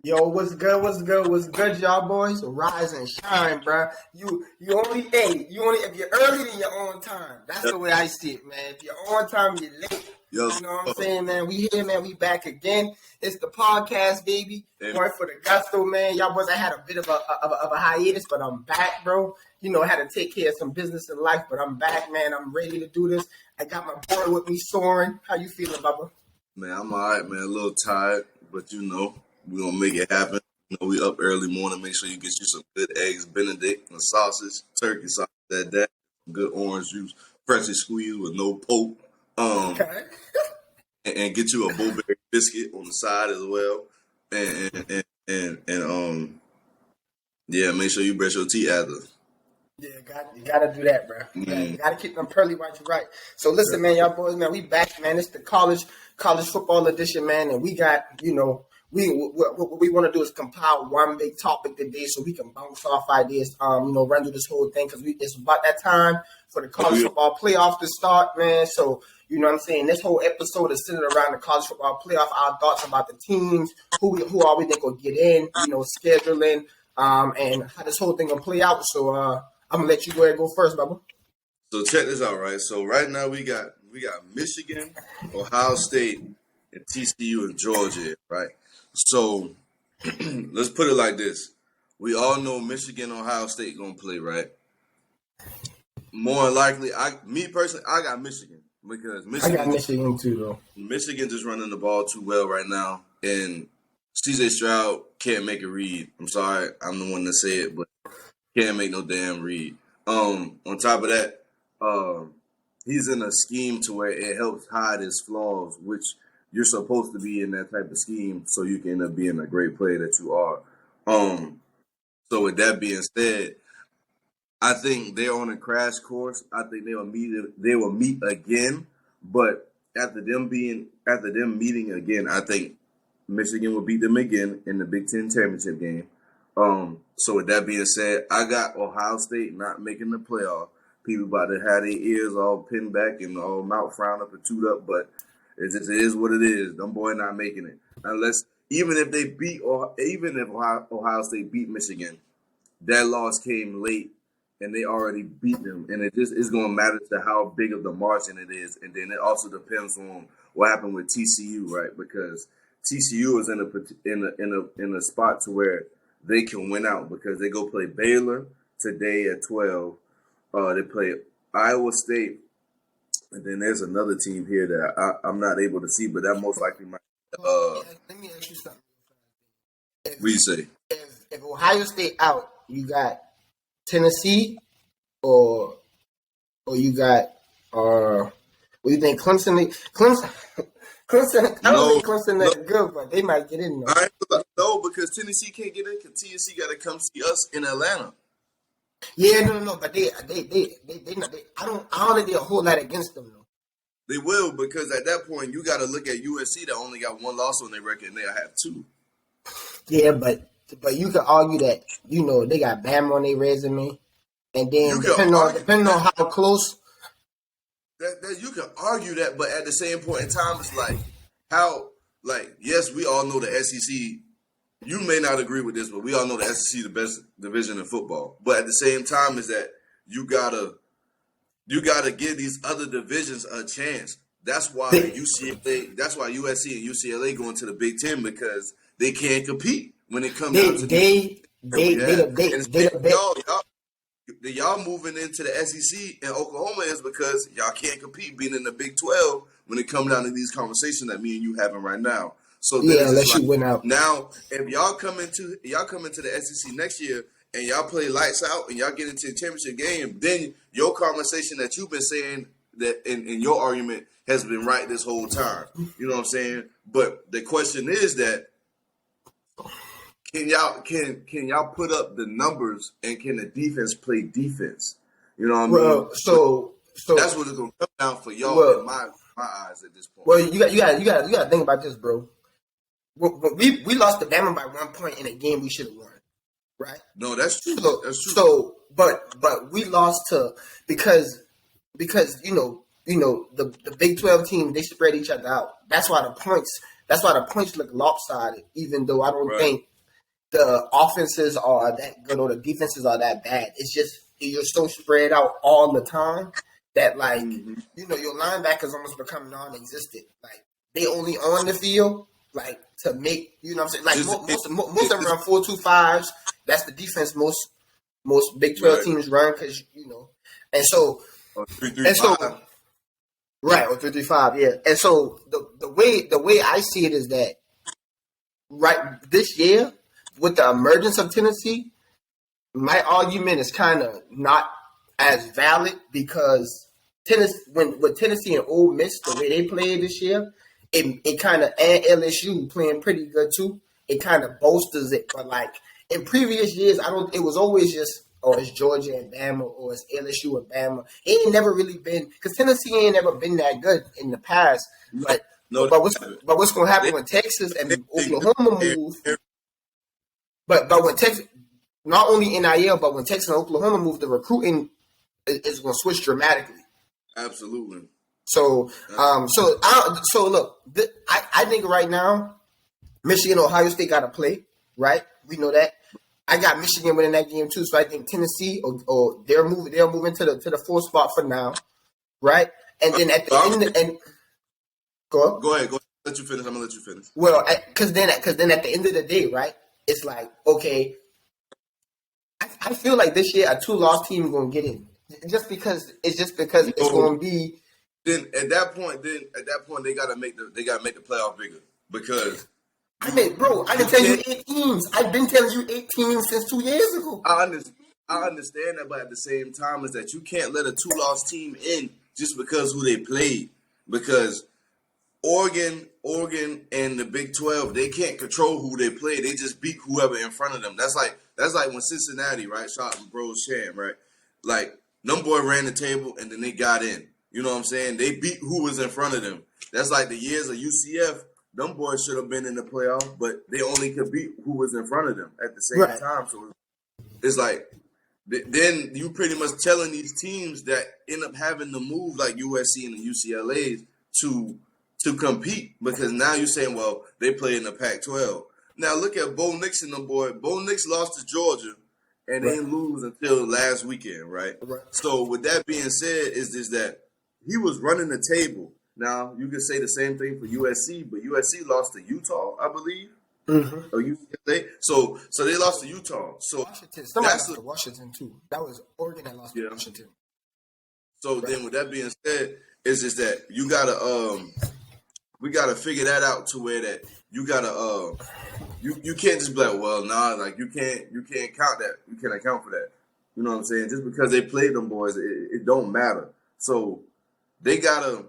Yo, what's good? What's good? What's good, y'all boys? Rise and shine, bro. You only if you're early, then you're on time. That's the way I see it, man. If you're on time, you're late. Yo, You know what I'm saying, man? We here, man. We back again. It's the podcast, baby. Going for the gusto, man. Y'all boys, I had a bit of a hiatus, but I'm back, bro. You know, I had to take care of some business in life, but I'm back, man. I'm ready to do this. I got my boy with me, Soren. How you feeling, Bubba? man, I'm all right, man. A little tired, but we gonna make it happen. We up early morning. Make sure you get you some good eggs, Benedict, and sausage, turkey sausage, that, good orange juice, freshly squeezed with no pulp. Okay. And get you a blueberry biscuit on the side as well. And yeah, make sure you brush your teeth after. Yeah, you gotta do that, bro. You gotta keep them pearly whites right. So listen, man, y'all boys, man, we back, man. It's the college football edition, man, and we got, what we want to do is compile one big topic today, so we can bounce off ideas, run through this whole thing because it's about that time for the college football playoffs to start, man. So you know what I'm saying. This whole episode is centered around the college football playoff. Our thoughts about the teams, who all we think will get in, scheduling, and how this whole thing gonna play out. So I'm gonna let you go ahead and go first, Bubba. So check this out, right? So right now we got Michigan, Ohio State, and TCU and Georgia, right? So let's put it like this: we all know Michigan, Ohio State gonna play, right? More likely, me personally, I got Michigan because I got Michigan too, though. Michigan just running the ball too well right now, and CJ Stroud can't make a read. I'm sorry, I'm the one to say it, but can't make no damn read. On top of that, he's in a scheme to where it helps hide his flaws, which you're supposed to be in that type of scheme so you can end up being a great player that you are. So with that being said, I think they're on a crash course. I think they will meet again, but after them meeting again, I think Michigan will beat them again in the Big Ten championship game. So with that being said, I got Ohio State not making the playoff. People about to have their ears all pinned back and all mouth frowned up and chewed up, but it is what it is. Them boy not making it. Even if Ohio State beat Michigan, that loss came late and they already beat them, and it just is going to matter to how big of the margin it is, and then it also depends on what happened with TCU, right? Because TCU is in a spot to where they can win out because they go play Baylor today at 12. They play Iowa State, and then there's another team here that I'm not able to see, but that most likely might. Let me ask you something. What do you say? If Ohio State out, you got Tennessee, or you got what do you think? Clemson. I don't think Clemson that good, but they might get in there. No, because Tennessee can't get in. Because Tennessee got to come see us in Atlanta. Yeah, no, but they not. I don't think they'll hold that against them though. They will, because at that point you got to look at USC that only got one loss on their record, and they'll have two. Yeah, but you could argue that they got Bama on their resume, and then depending on how close. That you can argue that, but at the same point in time, it's yes, we all know the SEC. You may not agree with this, but we all know the SEC the best division in football. But at the same time, is that you gotta give these other divisions a chance. That's why USC and UCLA going to the Big Ten, because they can't compete when it comes down to y'all moving into the SEC and Oklahoma is because y'all can't compete being in the Big 12 when it comes down to these conversations that me and you having right now. So unless you win out. Now, if y'all come into the SEC next year and y'all play lights out and y'all get into the championship game, then your conversation that you've been saying that in your argument has been right this whole time. You know what I'm saying? But the question is that can y'all put up the numbers, and can the defense play defense? You know what I mean? So that's what it's gonna come down for y'all in my eyes at this point. Well, you got to think about this, bro. We lost to Bama by 1 point in a game we should have won, right? No, that's true. That's true. So, but we lost to because the Big 12 team, they spread each other out. That's why the points that's why the points look lopsided. Even though I don't Right. think the offenses are that good or the defenses are that bad. It's just you're so spread out all the time that like your linebackers almost become non-existent. Like they only on the field like to make what I'm saying. Like most of them run 4-2-5s. That's the defense most Big 12 teams run because and so 3-3-5. Right, or 3-3-5, yeah. And so the way I see it is that right this year with the emergence of Tennessee, my argument is kind of not as valid because with Tennessee and Ole Miss, the way they played this year, it kind of, and LSU playing pretty good too, it kind of bolsters it. But like in previous years, it was always just, it's Georgia and Bama, or it's LSU and Bama. It ain't never really been, because Tennessee ain't never been that good in the past. But what's going to happen when Texas and Oklahoma move? But when Texas, not only NIL, but when Texas and Oklahoma move, the recruiting is going to switch dramatically. Absolutely. So look, I think right now, Michigan, Ohio State got to play, right? We know that. I got Michigan winning that game too, so I think Tennessee or they're moving to the 4th spot for now, right? And then at the end, go ahead. Let you finish. I'm gonna let you finish. Well, because then at the end of the day, right? It's like, okay, I feel like this year a 2-loss team is gonna get in, just because it's gonna be. Then at that point they gotta make the playoff bigger because. I've been telling you 8 teams. I've been telling you 8 teams since 2 years ago. I understand that, but at the same time, is that you can't let a 2-loss team in just because who they played. Because Oregon, and the Big 12, they can't control who they play. They just beat whoever in front of them. That's like when Cincinnati, right, shot Bros Sham, right? Like, them boy ran the table and then they got in. You know what I'm saying? They beat who was in front of them. That's like the years of UCF. Them boys should have been in the playoff, but they only could beat who was in front of them at the same time. So it's like, then you pretty much telling these teams that end up having to move like USC and the UCLA's to compete, because now you're saying, well, they play in the Pac-12. Now look at Bo Nix and them boy. Bo Nix lost to Georgia and they didn't lose until last weekend, right? So with that being said, is this that he was running the table. Now, you can say the same thing for USC, but USC lost to Utah, I believe. Mm-hmm. Or UCLA. So they lost to Utah. So Washington. Somebody lost to Washington, too. That was Oregon that lost to Washington. So then with that being said, is just that you gotta we gotta figure that out to where that you gotta you can't just be like, well, nah, like you can't count that. You can't account for that. You know what I'm saying? Just because they played them boys, it don't matter. So they gotta.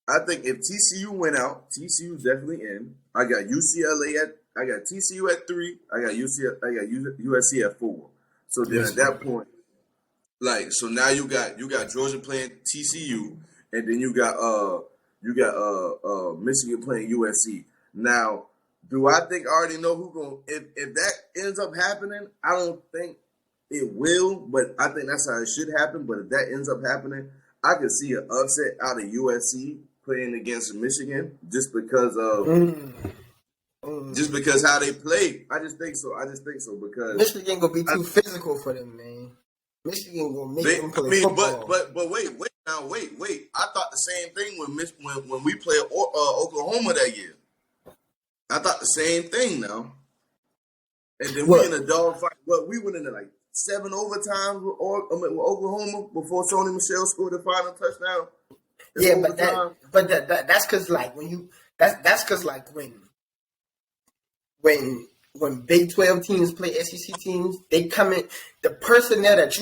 I think if TCU went out, TCU's definitely in. I got TCU at 3. I got USC at 4. So then at that point, like, so now you got Georgia playing TCU, and then you got Michigan playing USC. Now, do I think I already know who going? If that ends up happening, I don't think it will, but I think that's how it should happen. But if that ends up happening, I could see an upset out of USC playing against Michigan just because of how they play. I just think so because Michigan gonna be too physical for them, man. Michigan gonna make them play football. But wait. I thought the same thing when we played Oklahoma that year. I thought the same thing now. And then we in a dogfight. But we went into like 7 overtimes with Oklahoma before Sony Michel scored the final touchdown. Yeah, but that's because like that's because like when Big 12 teams play SEC teams, they come in. The personnel that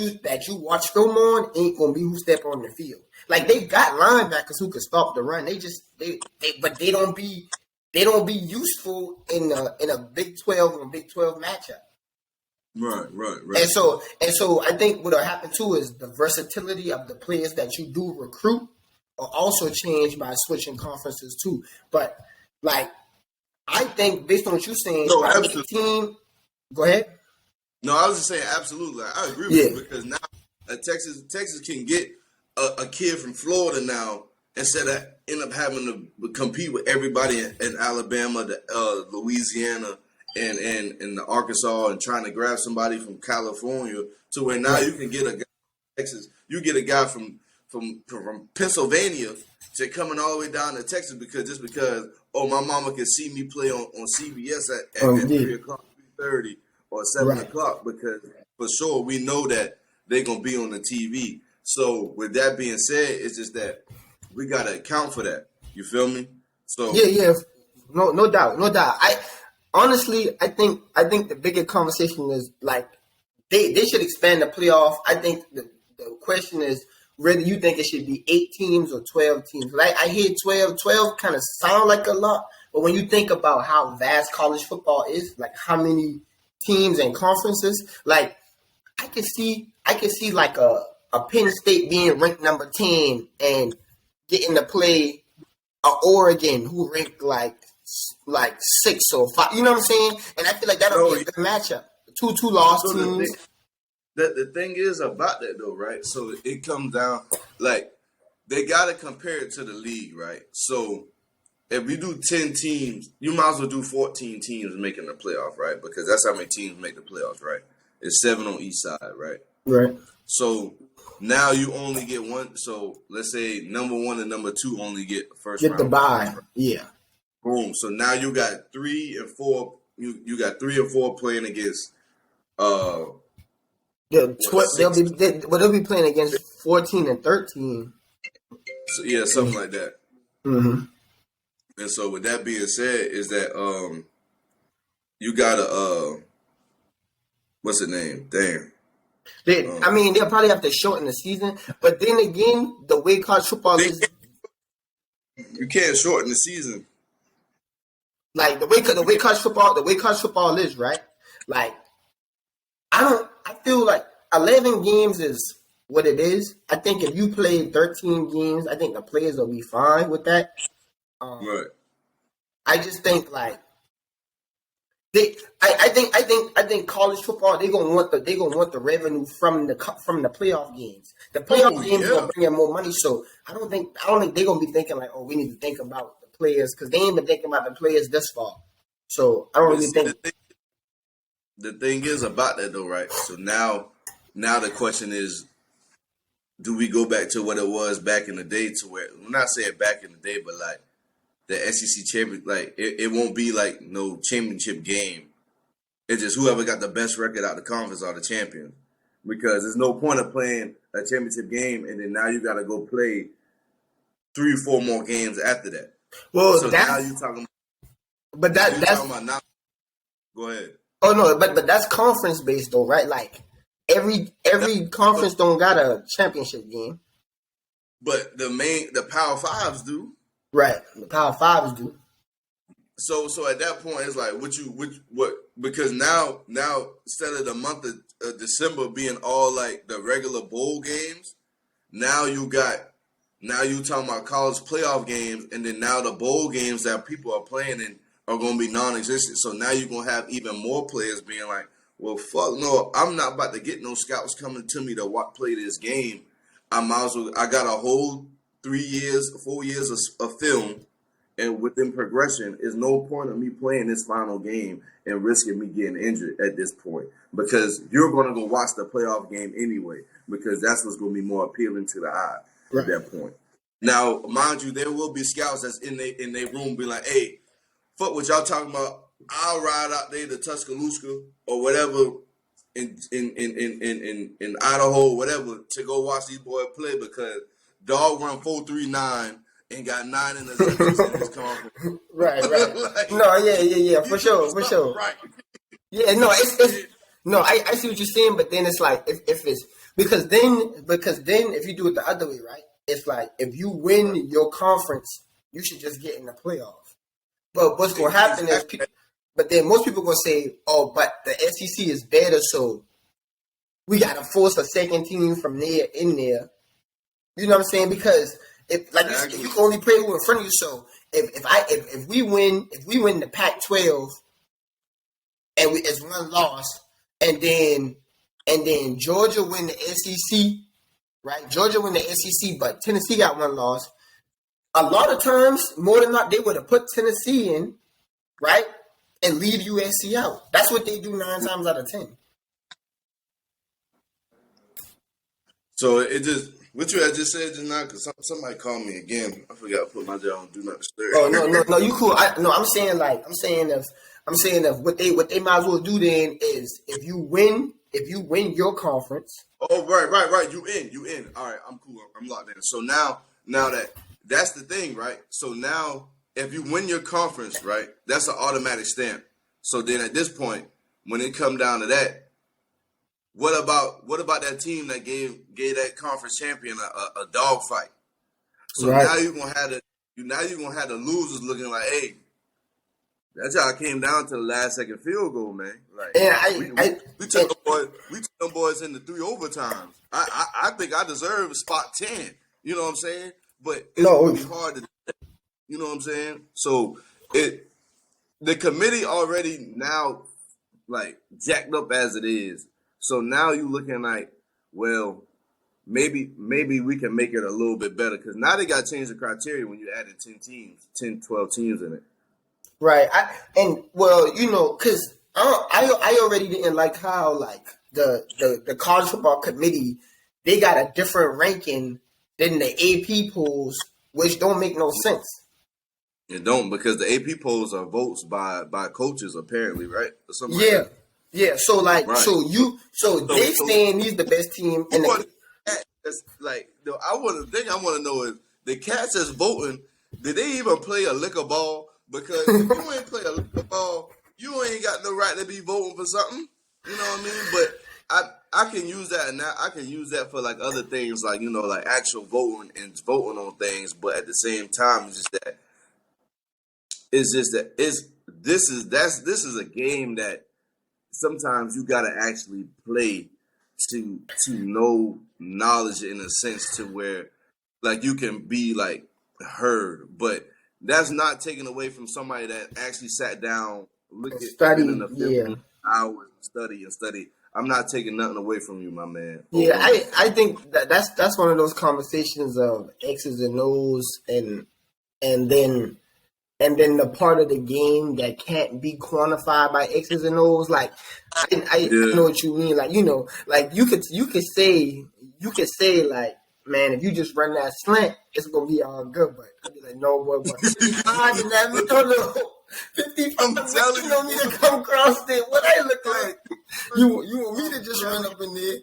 you watch film on ain't gonna be who step on the field. Like they got linebackers who can stop the run. But they don't be useful in a Big 12 or Big 12 matchup. Right. And so I think what'll happen too is the versatility of the players that you do recruit are also changed by switching conferences too. But like I think based on what you're saying, go ahead. No, I was just saying absolutely. I agree with you because now Texas can get a kid from Florida now instead of end up having to compete with everybody in Alabama, Louisiana, and the Arkansas, and trying to grab somebody from California, to where now you can get a guy from Texas. You get a guy from Pennsylvania to coming all the way down to Texas because my mama can see me play on CBS at 3:00, 3:30, or 7:00, because for sure we know that they're gonna be on the TV. So with that being said, it's just that we gotta account for that. You feel me? So no doubt. I honestly, I think the bigger conversation is like they should expand the playoff. I think the question is whether you think it should be 8 teams or 12 teams. Like I hear 12 kind of sound like a lot, but when you think about how vast college football is, like how many teams and conferences, like I can see like a Penn State being ranked number 10 and getting to play a Oregon who ranked like 6 or 5. You know what I'm saying? And I feel like that'll be a good matchup. Two lost teams. The thing is about that though, right? So it comes down like they gotta compare it to the league, right? So if we do 10 teams, you might as well do 14 teams making the playoff, right? Because that's how many teams make the playoffs, right? It's 7 on each side, right? Right. So now you only get one. So let's say number 1 and number 2 only get first round. Get the bye. Yeah. Boom. So now you got 3 and 4. You got 3 and 4 playing against they'll be playing against 14 and 13. So, yeah, something like that. Mm-hmm. And so with that being said, is that you gotta what's the name? Damn. They'll probably have to shorten the season, but then again, the way college football is, you can't shorten the season. Like the way college football is, right? Like I feel like 11 games is what it is. I think if you play 13 games, I think the players will be fine with that. Right. I just think like I think college football they're gonna want the revenue from the playoff games. The playoff games gonna bring in more money. So I don't think they're gonna be thinking like, oh, we need to think about the players, because they ain't been thinking about the players this far. So I don't really think. The thing is about that though, right? So now the question is, do we go back to what it was back in the day? To where, I'm not saying back in the day, but like the SEC champion, like it won't be like no championship game. It's just whoever got the best record out of the conference are the champions. Because there's no point of playing a championship game and then now you got to go play 3 or 4 more games after that. Well, so now you talking. But that's talking about now. Go ahead. Oh no, but that's conference based though, right? Like every conference don't got a championship game. But the Power Fives do. Right, the Power Fives do. So at that point, it's like what? Because now instead of the month of December being all like the regular bowl games, now you talking about college playoff games, and then now the bowl games that people are playing in are going to be non-existent. So now you're going to have even more players being like, well, fuck no, I'm not about to get no scouts coming to me to play this game. I got a whole 4 years of film, and within progression, is no point of me playing this final game and risking me getting injured at this point, because you're going to go watch the playoff game anyway, because that's what's going to be more appealing to the eye at that point. Now, mind you, there will be scouts that's in their room be like, hey, fuck what y'all talking about. I'll ride out there to Tuscaloosa or whatever in Idaho, whatever, to go watch these boys play, because dog run 4.39 and got 9 interceptions in his conference. Right. Like, no, yeah, for sure. Right. Yeah, no, it's no, I see what you're saying, but then it's like if it's because then if you do it the other way, right? It's like if you win your conference, you should just get in the playoff. But what's going to happen is, but then most people going to say, oh, but the SEC is better, so we got to force a second team from there in there. You know what I'm saying? Because if you can only play who in front of you, so if we win the Pac-12 and it's one loss, and then Georgia win the SEC, right? Georgia win the SEC, but Tennessee got one loss. A lot of times, more than not, they would have put Tennessee in, right, and leave USC out. That's what they do 9 times out of 10. So it just what you had just said just now, because somebody called me again. I forgot to put my job on do not disturb. Oh no, you cool. I'm saying if what they might as well do then is if you win your conference. Oh right. You in. All right, I'm cool. I'm locked in. So now that's the thing, right? So now if you win your conference, right, that's an automatic stamp. So then at this point, when it come down to that, what about that team that gave that conference champion a dog fight? So right. now you're gonna have the losers looking like, hey, that y'all came down to the last second field goal, man. Like, and we took them boys into 3 overtimes. I think I deserve spot 10. You know what I'm saying? But it's gonna be hard to do that. You know what I'm saying? So the committee already now like jacked up as it is. So now you looking like, well, maybe we can make it a little bit better because now they got to change the criteria when you added 10, 12 teams in it. Right. Because I already didn't like how like the college football committee, they got a different ranking than the AP polls, which don't make no sense. It don't, because the AP polls are votes by coaches apparently, right? Or something yeah. Like that. Yeah, so like, right. so they saying he's the best team in the. Like, I want to know is the cats that's voting. Did they even play a liquor ball? Because if you ain't play a liquor ball, you ain't got no right to be voting for something. You know what I mean? But I can use that now. I can use that for like other things, like like actual voting and voting on things. But at the same time, this is a game that sometimes you gotta actually play to know knowledge in a sense to where like you can be like heard, but that's not taken away from somebody that actually sat down, looked at in the film, hours, study. I'm not taking nothing away from you, my man. Yeah, I think that's one of those conversations of X's and O's and then the part of the game that can't be quantified by X's and O's. Like, I know what you mean. Like, like you could say like, man, if you just run that slant, it's gonna be all good. But I'd be like, no, boy, 55 and that, no, 55. I'm telling you, need to come across there. What I look like? You want me to just run up in there?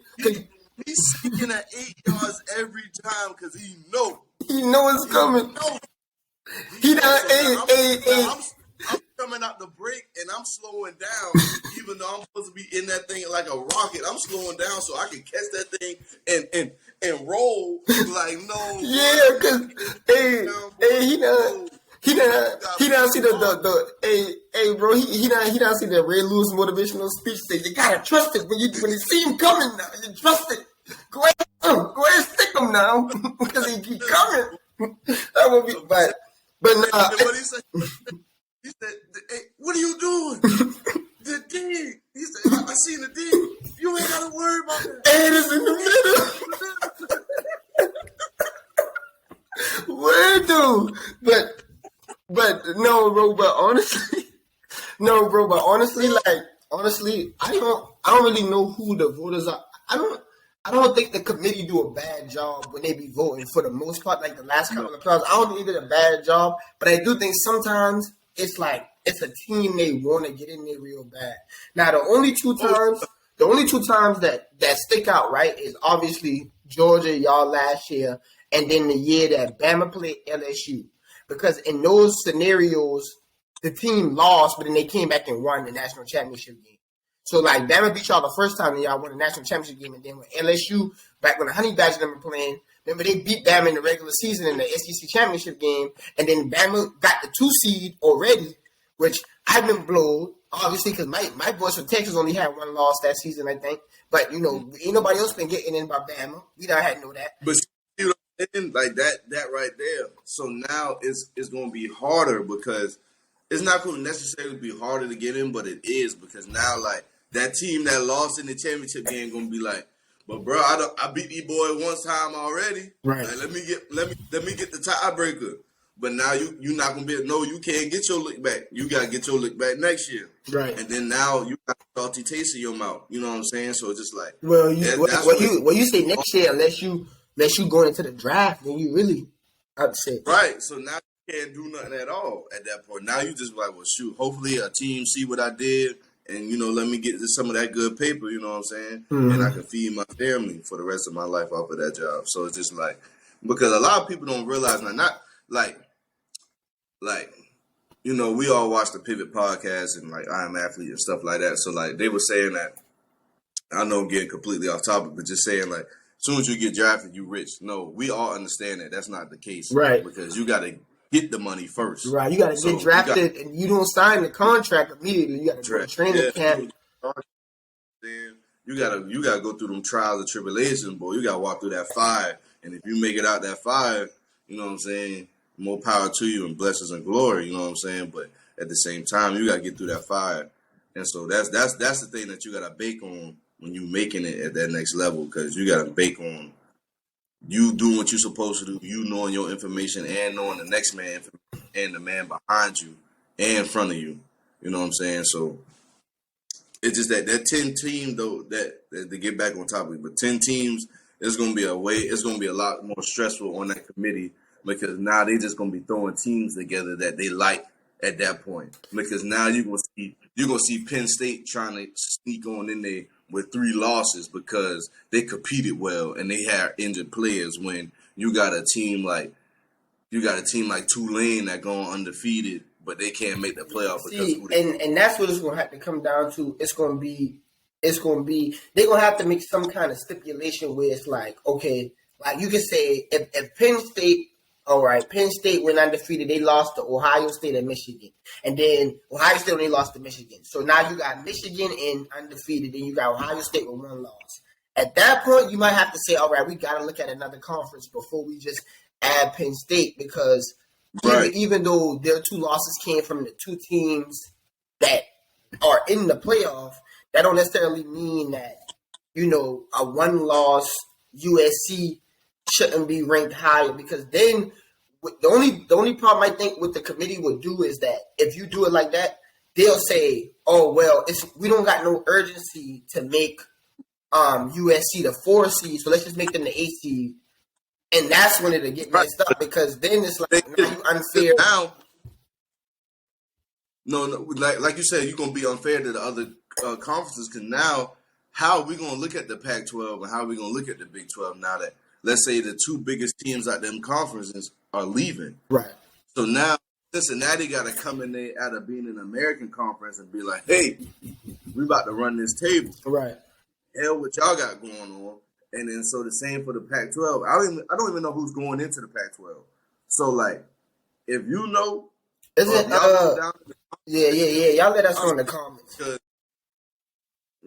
He's seeking at 8 yards every time because he know it's coming. I'm coming out the break and I'm slowing down, even though I'm supposed to be in that thing like a rocket. I'm slowing down so I can catch that thing and roll like no. Yeah, because he done see bro. He done see the Ray Lewis motivational speech. Say you gotta trust it when you see him coming now. You trust it. Go ahead, stick him now because he keep coming. That would be bad. But nah, what he said, hey, what are you doing? The D. He said, I seen the D. You ain't got to worry about that. And it's in the middle. Where, dude? But no, bro. But honestly, I don't really know who the voters are. I don't think the committee do a bad job when they be voting for the most part. Like the last couple of clubs, I don't think they did a bad job. But I do think sometimes it's like it's a team they want to get in there real bad. Now the only two times that stick out, right, is obviously Georgia, y'all last year, and then the year that Bama played LSU. Because in those scenarios, the team lost, but then they came back and won the national championship game. So, like, Bama beat y'all the first time and y'all won the national championship game. And then with LSU, back when the Honey Badgers were playing, remember they beat Bama in the regular season in the SEC championship game. And then Bama got the 2 seed already, which I've been blown, obviously, because my boys from Texas only had 1 loss that season, I think. But, ain't nobody else been getting in by Bama. We don't have to know that. But, like that right there. So now it's going to be harder because it's not going to necessarily be harder to get in, but it is because now, like, that team that lost in the championship game gonna be like, but bro, I beat these boy one time already. Right. Like, let me get the tiebreaker. But now you're not gonna be no, you can't get your lick back. You gotta get your lick back next year. Right. And then now you got a salty taste in your mouth. You know what I'm saying? So it's just like Well, you say next year unless you going into the draft, then you really upset. Right. So now you can't do nothing at all at that point. Now you just like, well, shoot. Hopefully a team see what I did, and let me get some of that good paper. You know what I'm saying? Mm-hmm. And I can feed my family for the rest of my life off of that job. So it's just like because a lot of people don't realize now, not like we all watch the Pivot podcast and like I Am Athlete and stuff like that. So like they were saying that. I know I'm getting completely off topic, but just saying like. As soon as you get drafted, you rich. No, we all understand that that's not the case. Right. Because you got to get the money first. Right. You got to get drafted, and you don't sign the contract immediately. You got to go to training camp. Then you gotta go through them trials and tribulations, boy. You got to walk through that fire. And if you make it out that fire, you know what I'm saying, more power to you and blessings and glory, you know what I'm saying? But at the same time, you got to get through that fire. And so that's the thing that you got to bake on when you making it at that next level, because you got to bake on you doing what you're supposed to do, you knowing your information and knowing the next man and the man behind you and in front of you. You know what I'm saying? So it's just that 10 team though, that to get back on topic, but 10 teams it's gonna be a lot more stressful on that committee, because now they just gonna be throwing teams together that they like at that point. Because now you're gonna see Penn State trying to sneak on in there with 3 losses because they competed well and they had injured players. When you got a team like Tulane that going undefeated, but they can't make the playoff because and that's what it's gonna have to come down to. It's gonna be they're gonna have to make some kind of stipulation where it's like, okay, like you can say if Penn State. All right, Penn State went undefeated. They lost to Ohio State and Michigan. And then Ohio State only lost to Michigan. So now you got Michigan in undefeated, and you got Ohio State with 1 loss. At that point, you might have to say, all right, we got to look at another conference before we just add Penn State, because even though their 2 losses came from the 2 teams that are in the playoff, that don't necessarily mean that, a 1-loss USC shouldn't be ranked higher, because then the only problem I think what the committee would do is that if you do it like that, they'll say, oh well, we don't got no urgency to make USC the 4 seed, so let's just make them the 8 seed, and that's when it'll get messed up, because then it's like now you unfair. Now, no, like you said, you're gonna be unfair to the other conferences, because now how are we gonna look at the Pac-12 and how are we gonna look at the Big 12 now that, let's say, the 2 biggest teams out them conferences are leaving. Right. So now Cincinnati got to come in there out of being an American conference and be like, hey, we about to run this table. Right. Hell, what y'all got going on? And then so the same for the Pac-12. I don't even know who's going into the Pac-12. So like, if you know, is it? Yeah. Y'all let us know in the comments.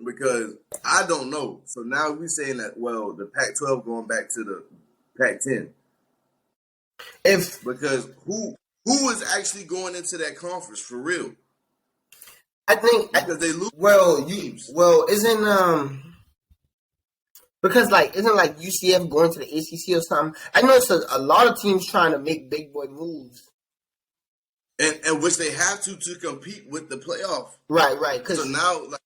Because I don't know. So now we're saying that, well, the Pac-12 going back to the Pac-10. Because who is actually going into that conference for real? I think because they lose. Isn't like UCF going to the ACC or something? I know it's a lot of teams trying to make big boy moves, and which they have to compete with the playoff. Right. So now, like.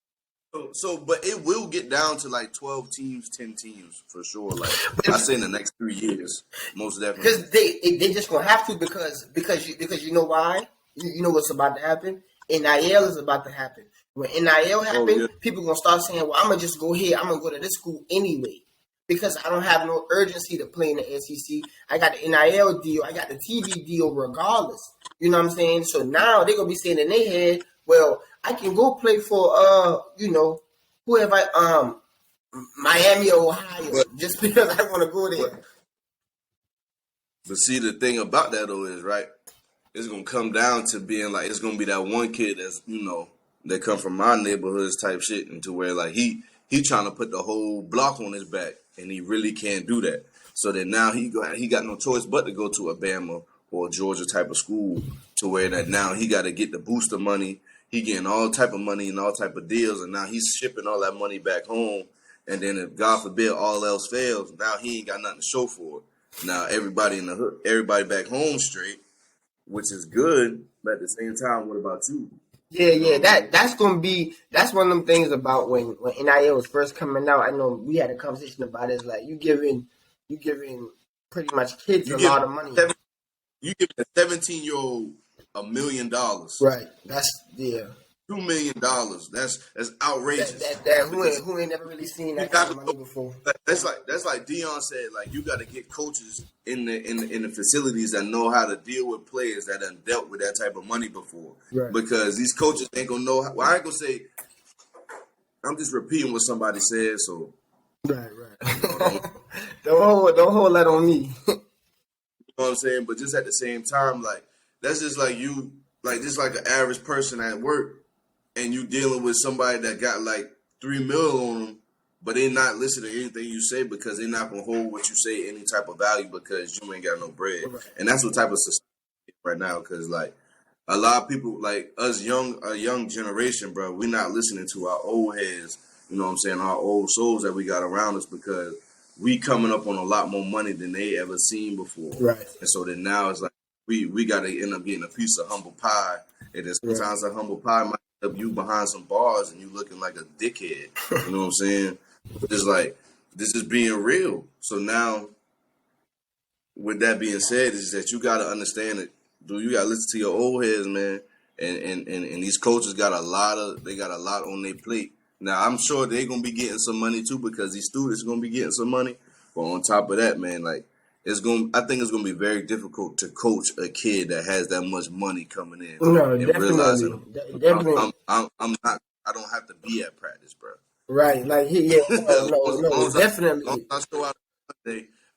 But it will get down to like 12 teams, 10 teams for sure. Like I say in the next 3 years, most definitely. Because they just gonna have to because you know why? You know what's about to happen? NIL is about to happen. When NIL happen, people gonna start saying, "Well, I'm gonna just go here. I'm gonna go to this school anyway because I don't have no urgency to play in the SEC. I got the NIL deal. I got the TV deal regardless. You know what I'm saying? So now they're gonna be saying in their head, well, I can go play for whoever Miami or Ohio just because I want to go there. But see, the thing about that though is it's gonna come down to being like it's gonna be that one kid that's that come from my neighborhoods type shit, and to where like he trying to put the whole block on his back, and he really can't do that. So then now he got no choice but to go to a Bama or a Georgia type of school, to where that now he got to get the booster money. He getting all type of money and all type of deals, and now he's shipping all that money back home. And then if God forbid all else fails, now he ain't got nothing to show for it. Now everybody in the hood, everybody back home straight, which is good. But at the same time, what about you? Yeah. That's one of them things about when NIL was first coming out. I know we had a conversation about it. It's like you giving pretty much kids You a give lot of money. you give a 17-year-old $1 million. Right. That's $2 million. That's outrageous. That who ain't never really seen that kind of money before. That's like Dion said. Like you got to get coaches in the facilities that know how to deal with players that done dealt with that type of money before. Right. Because these coaches ain't gonna know. Well, I ain't gonna say. I'm just repeating what somebody said. So right. don't hold that on me. You know what I'm saying? But just at the same time, like that's just like you, like just like an average person at work, and you dealing with somebody that got like $3 million on them, but they not listening to anything you say because they're not gonna hold what you say any type of value because you ain't got no bread. Right. And that's what type of society right now. Because like a lot of people, like us, a young generation, bro, we not listening to our old heads. You know what I'm saying? Our old souls that we got around us because we coming up on a lot more money than they ever seen before. Right. And so then now it's like we got to end up getting a piece of humble pie. And then sometimes a humble pie might end up you behind some bars and you looking like a dickhead. You know what I'm saying? It's like, this is being real. So now, with that being said, is that you got to understand that, dude, you got to listen to your old heads, man. And these coaches got a lot on their plate. Now, I'm sure they're going to be getting some money, too, because these students are going to be getting some money. But on top of that, man, like, I think it's going to be very difficult to coach a kid that has that much money coming in. No, and definitely. Realizing I don't have to be at practice, bro. Right. Like, no, definitely.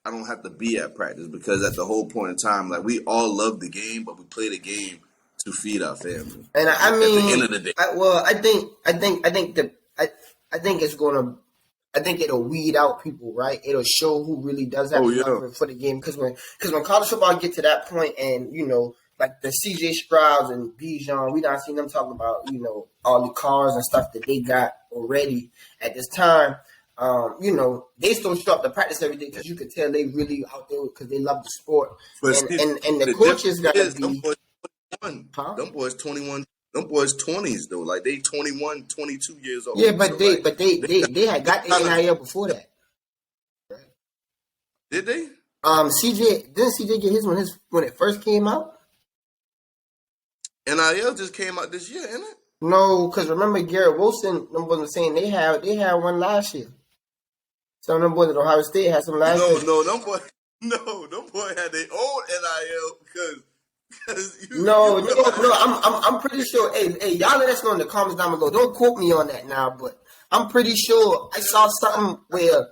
I don't have to be at practice because at the whole point in time, like, we all love the game, but we play the game to feed our family. And I mean, at the end of the day. I think it's gonna. I think it'll weed out people, right? It'll show who really does have love for the game. Because when college football get to that point, and like the CJ Strouds and Bijan, we not seen them talking about all the cars and stuff that they got already at this time. They still show up to practice every day because you could tell they really out there because they love the sport. But and the coaches got to be. Them boys 21. Them boys 20s though, like they 21, 22 years old. Yeah, but they had got the NIL before that. Right. Did they? Didn't CJ get his when it first came out? NIL just came out this year, isn't it? No, because remember Garrett Wilson, them boys were saying they had one last year. Some of them boys at Ohio State had some last year. Them boys had their own NIL because. No, I'm pretty sure. Hey, y'all let us know in the comments down below. Don't quote me on that now, but I'm pretty sure I saw something where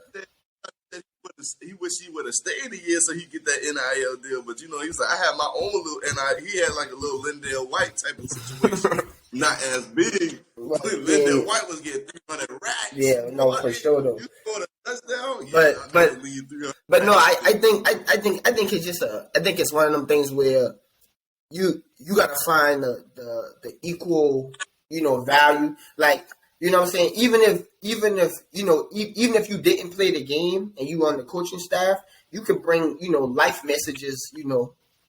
he wish he would have stayed a year so he could get that NIL deal. But he was like, I had my own little NIL. He had like a little Lindell White type of situation, not as big. Well, Lindell White was getting 300 racks. Yeah, no, for sure though. You scored a touchdown. But no, I think it's just I think it's one of them things where. You gotta find the equal value, like what I'm saying. Even if you didn't play the game and you on the coaching staff, you could bring life messages,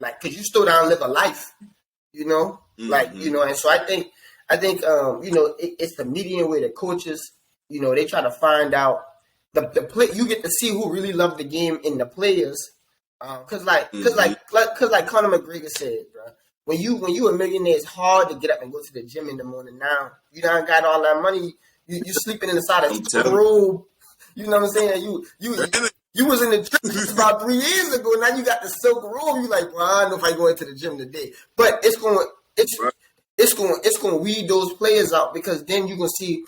like because you still down live a life, like and so I think it's the median way the coaches they try to find out the play. You get to see who really love the game in the players. Cause like Conor McGregor said, bro, when you a millionaire, it's hard to get up and go to the gym in the morning. Now you done got all that money, you sleeping inside a robe. You know what I'm saying? You was in the trenches about 3 years ago. Now you got the silk robe. You like, well, I don't know if I go into the gym today, but it's going to weed those players out because then you gonna see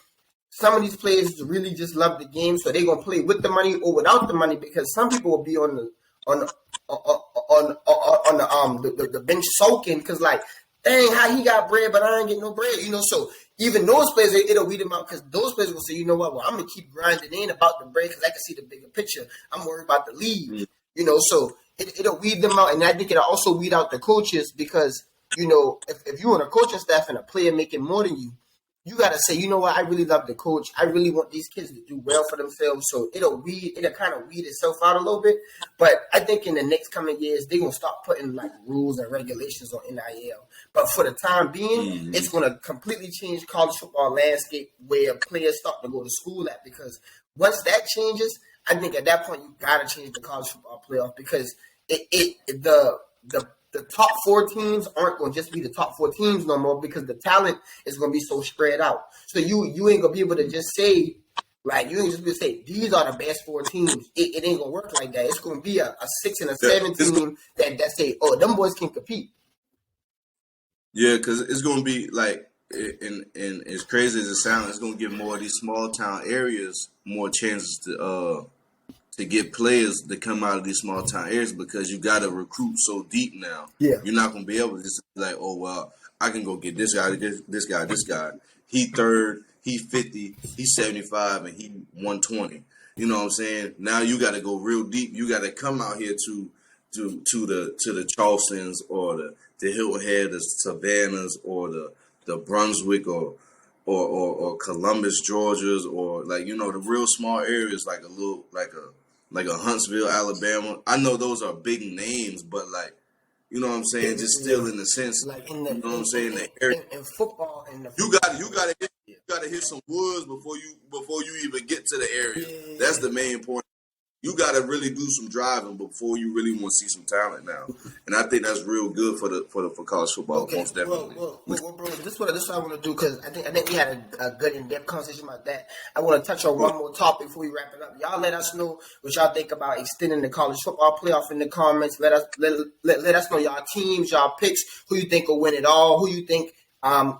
some of these players really just love the game, so they're gonna play with the money or without the money because some people will be on the bench soaking because like, dang, how he got bread, but I ain't getting no bread, So even those players, it'll weed them out because those players will say, you know what? Well, I'm gonna keep grinding in about the bread because I can see the bigger picture. I'm worried about the lead, So it'll weed them out, and I think it'll also weed out the coaches because if you're on a coaching staff and a player making more than you, you gotta say, you know what, I really love the coach. I really want these kids to do well for themselves. So it'll kind of weed itself out a little bit. But I think in the next coming years, they're gonna start putting like rules and regulations on NIL. But for the time being, it's gonna completely change college football landscape where players start to go to school at, because once that changes, I think at that point you gotta change the college football playoff, because the top four teams aren't going to just be the top four teams no more, because the talent is going to be so spread out. So you ain't going to be able to just say, like, you ain't just be able to say, these are the best four teams. It ain't going to work like that. It's going to be a 6 and a 7 team that say, oh, them boys can compete. Yeah, because it's going to be like, and as crazy as it sounds, it's going to give more of these small town areas more chances to get players to come out of these small town areas, because you got to recruit so deep now. Yeah. You're not going to be able to just be like, oh, well, I can go get this guy, this guy. He third, he 50, he's 75, and he 120. You know what I'm saying? Now you got to go real deep. You got to come out here to the Charlestons or the Hilton Head, the Savannahs, or the Brunswick or Columbus, Georgias, or like, you know, the real small areas, like a Huntsville, Alabama. I know those are big names, but like, you know what I'm saying? Just still in the sense, like you know what I'm saying? The area. In football, You gotta hit some woods before you even get to the area. Yeah. That's the main point. You got to really do some driving before you really want to see some talent now, and I think that's real good for college football. Okay, most definitely. Well, bro, this is what I want to do, because I think we had a good in-depth conversation about that. I want to touch on one more topic before we wrap it up. Y'all let us know what y'all think about extending the college football playoff in the comments. Let us know y'all teams, y'all picks, who you think will win it all, who you think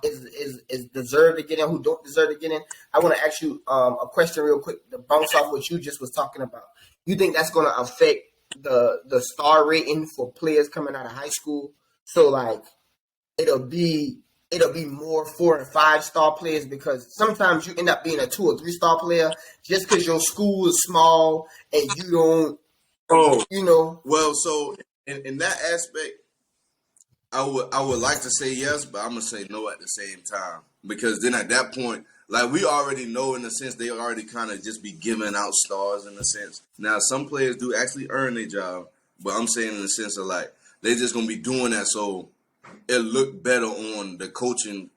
is deserved to get in, who don't deserve to get in. I want to ask you a question real quick to bounce off what you just was talking about. You think that's going to affect the star rating for players coming out of high school? So like it'll be more 4 and 5 star players, because sometimes you end up being a 2 or 3 star player just because your school is small and you don't. Oh, you know. Well, so in that aspect, I would like to say yes, but I'm gonna say no at the same time, because then at that point, like, we already know, in a sense, they already kind of just be giving out stars in a sense. Now, some players do actually earn their job, but I'm saying in the sense of, like, they just going to be doing that so it look better on the coaching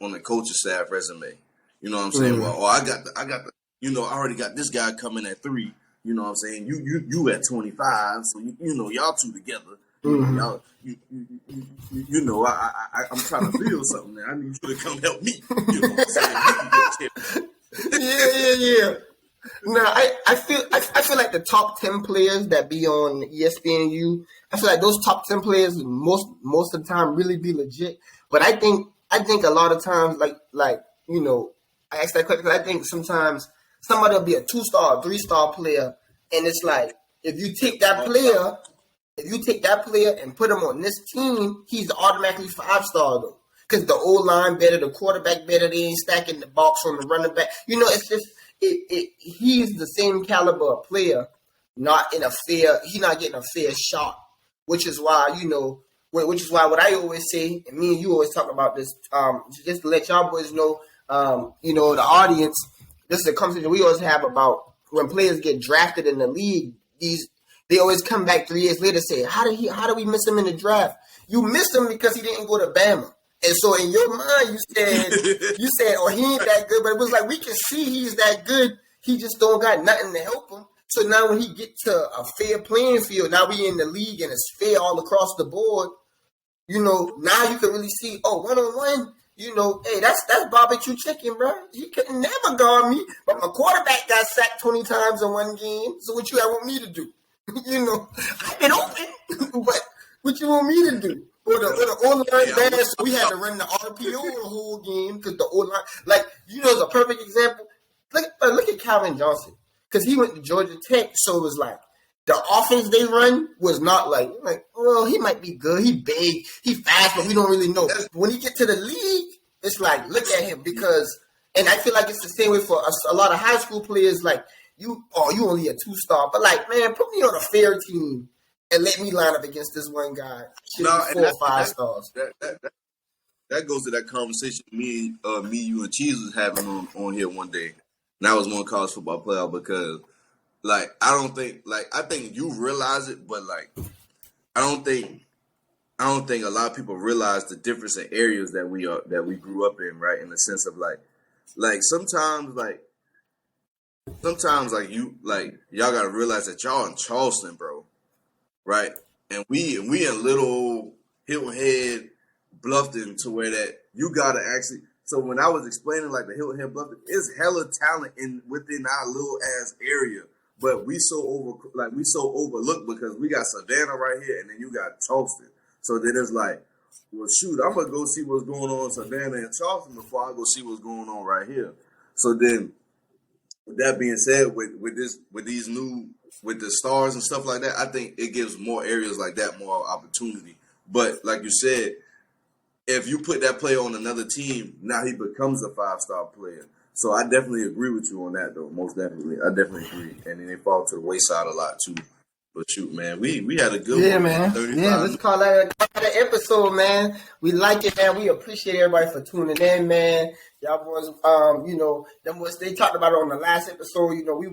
staff resume. You know what I'm saying? Mm-hmm. Well, I got the, you know, I already got this guy coming at 3. You know what I'm saying? You at 25, so you know, y'all two together. Mm-hmm. Y'all, you know, I'm trying to build something there. I need you to come help me. You know what I'm saying? Yeah. No, I feel like the top 10 players that be on ESPNU, I feel like those top 10 players most of the time really be legit. But I think a lot of times, like you know, I ask that question because I think sometimes somebody will be a 2-star, 3-star player, and it's like, if you take that player and put him on this team, he's automatically 5-star though. Because the O-line better, the quarterback better, they ain't stacking the box on the running back. You know, it's just he's the same caliber of player, he's not getting a fair shot. Which is why, you know, what I always say, and me and you always talk about this, just to let y'all boys know, you know, the audience, this is a conversation we always have about when players get drafted in the league. They always come back 3 years later and say, how do we miss him in the draft? You missed him because he didn't go to Bama. And so in your mind, you said, oh, he ain't that good. But it was like, we can see he's that good. He just don't got nothing to help him. So now when he get to a fair playing field, now we in the league and it's fair all across the board. You know, now you can really see, oh, 1-on-1, you know, hey, that's barbecue chicken, bro. He could never guard me. But my quarterback got sacked 20 times in one game. So what you want me to do? You know, I've been open, but what you want me to do? Or the O-line bad, so we had to run the RPO the whole game because the O-line, like, you know, it's a perfect example. Look at Calvin Johnson, because he went to Georgia Tech, so it was like the offense they run was not like, well, he might be good, he big, he fast, but we don't really know. But when he get to the league, it's like, look at him, and I feel like it's the same way for a lot of high school players, like, you only a 2-star, but like, man, put me on a fair team and let me line up against this one guy. Should be 4 or 5 stars. that goes to that conversation me, you, and Cheese was having on here one day. And I was one college football player because, like, I think you realize it, but like, I don't think a lot of people realize the difference in areas that we grew up in, right? In the sense of like sometimes y'all gotta realize that y'all in Charleston, bro, right? And we in little Hilton Head, Bluffton, to where that you gotta actually. So when I was explaining like the Hilton Head, Bluffton, it's hella talent within our little ass area, but we so overlooked because we got Savannah right here, and then you got Charleston. So then it's like, well, shoot, I'm gonna go see what's going on in Savannah and Charleston before I go see what's going on right here. So then, with that being said, with the stars and stuff like that, I think it gives more areas like that more opportunity. But like you said, if you put that player on another team, now he becomes a 5-star player. So I definitely agree with you on that, though. Most definitely, I definitely agree. And then they fall to the wayside a lot too. But shoot, man, we had a good Yeah, one, man. 35. Yeah, let's call that an episode, man. We like it, man. We appreciate everybody for tuning in, man. Y'all boys, them was they talked about it on the last episode. You know, we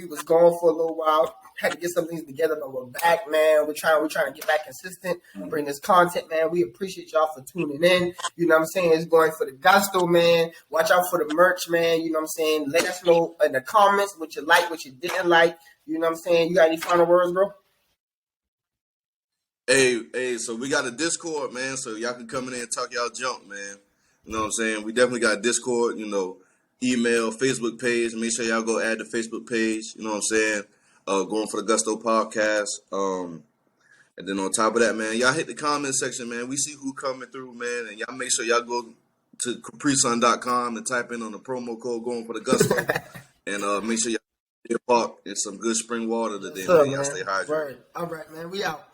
was gone for a little while, had to get some things together, but we're back, man. We're trying to get back consistent, bring this content, man. We appreciate y'all for tuning in. You know what I'm saying? It's going for the gusto, man. Watch out for the merch, man. You know what I'm saying? Let us know in the comments what you like, what you didn't like. You know what I'm saying? You got any final words, bro? Hey, so we got a Discord, man, so y'all can come in there and talk y'all junk, man. You know what I'm saying? We definitely got a Discord, email, Facebook page. Make sure y'all go add the Facebook page, you know what I'm saying? Going for the Gusto podcast. And then on top of that, man, y'all hit the comment section, man. We see who coming through, man, and y'all make sure y'all go to caprisun.com and type in on the promo code Going for the Gusto. And make sure y'all get a park and some good spring water today, man. Y'all stay hydrated. All right, man. We out.